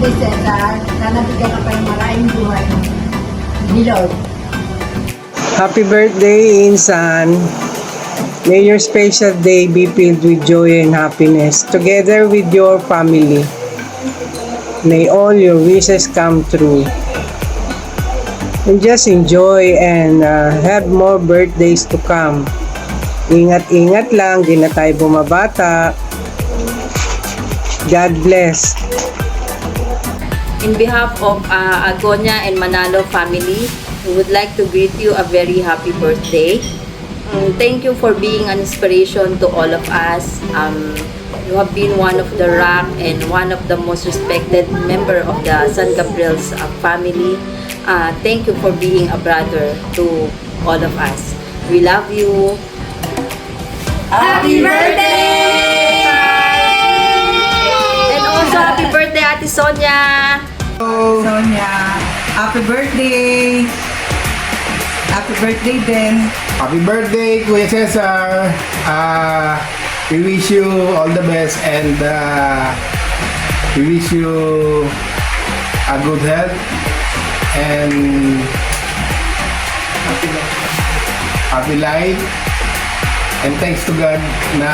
birthday, Cesar. Sana bigyan ka pa ng maraming buhay. Ni Lord. Happy birthday, Insan. May your special day be filled with joy and happiness together with your family. May all your wishes come true. And just enjoy and have more birthdays to come. Ingat-ingat lang, di na tayo bumabata. God bless. In behalf of Agonia and Manalo family, we would like to greet you a very happy birthday. Thank you for being an inspiration to all of us. You have been one of the rock and one of the most respected member of the San Gabriel's family. Thank you for being a brother to all of us. We love you. Happy birthday! And also happy birthday, Ate Sonia! Sonia, happy birthday! Happy birthday din! Happy birthday, Kuya Cesar! We wish you all the best and we wish you a good health and happy life. And thanks to God na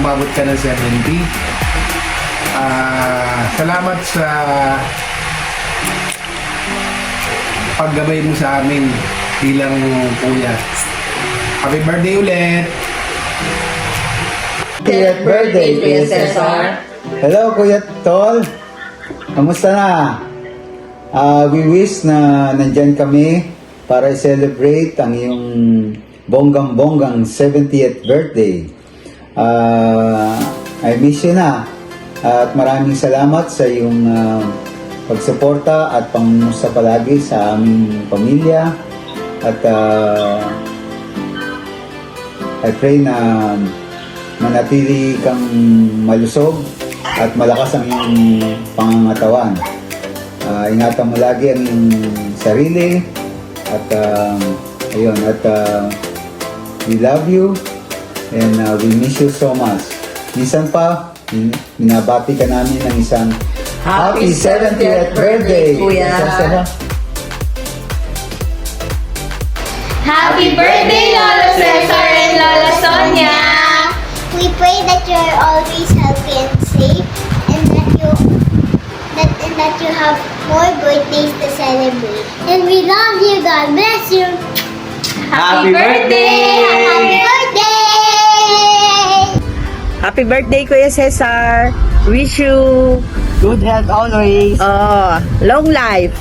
umabot ka ng 70. Salamat sa paggabay mo sa amin bilang kuya. Happy birthday ulit! Happy birthday, Kuya Cesar. Hello, Kuya Tol. Kamusta na? We wish na nandyan kami para i-celebrate ang iyong bonggang-bonggang 70th birthday. I miss you na. At maraming salamat sa iyong pagsuporta at pangumusta palagi sa aming pamilya. At I pray na manatili kang malusog at malakas ang iyong pangangatawan. Ingatan mo lagi ang iyong sarili at ayun, at we love you and we miss you so much. Minsan pa, minabati ka namin ng isang Happy 70th birthday, Kuya! Happy birthday, Lola Cesar and Lola Sonia! We pray that you are always healthy and safe and that you have more birthdays to celebrate. And we love you. God bless you. Happy birthday! Happy birthday! Happy birthday, Kuya Cesar. Wish you Good health always! long life.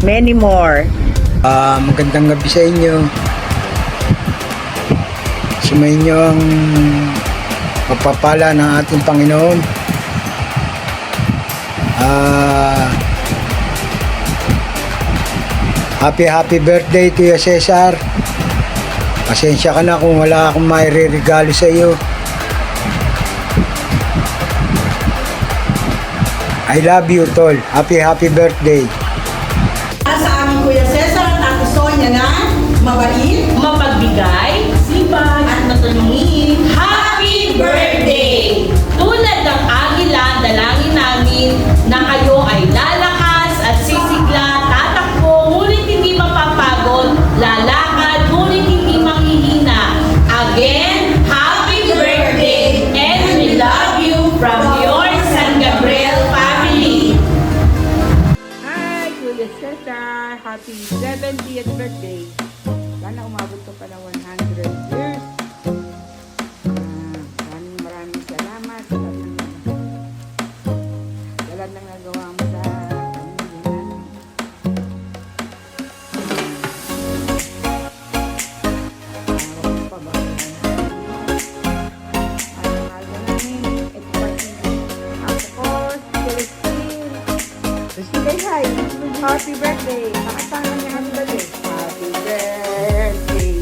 Many more. Magandang gabi sa inyo. Sumayin niyo ang pagpapala ng ating Panginoon. Happy birthday, Kuya Cesar. Pasensya ka na kung wala akong maireregalo sa iyo. I love you, Tol. Happy birthday. Sa aming Kuya Cesar at Ate Sonia na mabait, mapagbigay, sipag, at matulungin. Happy birthday! Tulad ng agila, dalangin namin na kayo ay lalakas at sisigla, tatakbo, ngunit hindi mapapagod, lalakad, ngunit hindi manghihina. Again, happy birthday! And we love you from your San Gabriel family. Hi, Kuya Cesar! Happy 70th birthday! Sana umabot ka pa ng 100 years. Maraming salamat sa lahat ng nagawa mo sa pamilya namin. Huwag pa ba? Mahal na namin. Ito pa ako, Celestine. Celestine, hi! Happy birthday! Nakasama niya happy birthday. Happy birthday to you.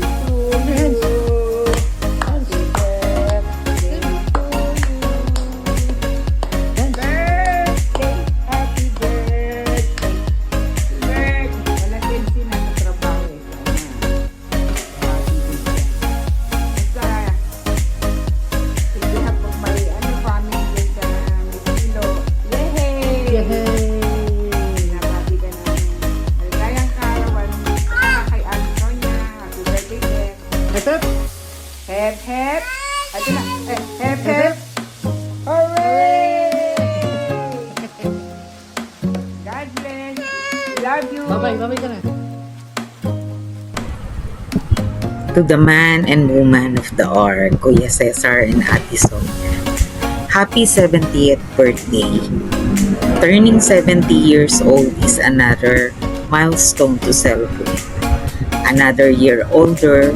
Happy birthday to you. Happy birthday. Wala din sila sa trabaho eh. Basta, hindi na pag may family sa Mistilo. Yes, love you. Bye-bye ka na. To the man and woman of the hour, Kuya Cesar and Ate Sonia. Happy 70th birthday. Turning 70 years old is another milestone to celebrate. Another year older,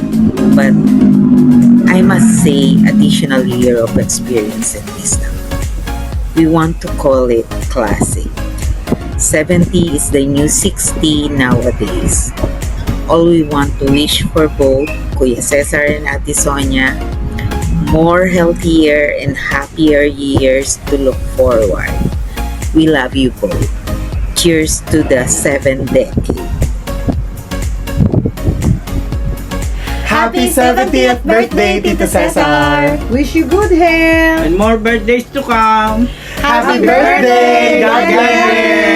but I must say additional year of experience and wisdom. We want to call it classic. 70 is the new 60 nowadays. All we want to wish for both Kuya Cesar and Ate Sonia, more healthier and happier years to look forward. We love you both. Cheers to the 7th decade. Happy 70th birthday, Tito Cesar! Wish you good health. And more birthdays to come. Happy birthday! God bless!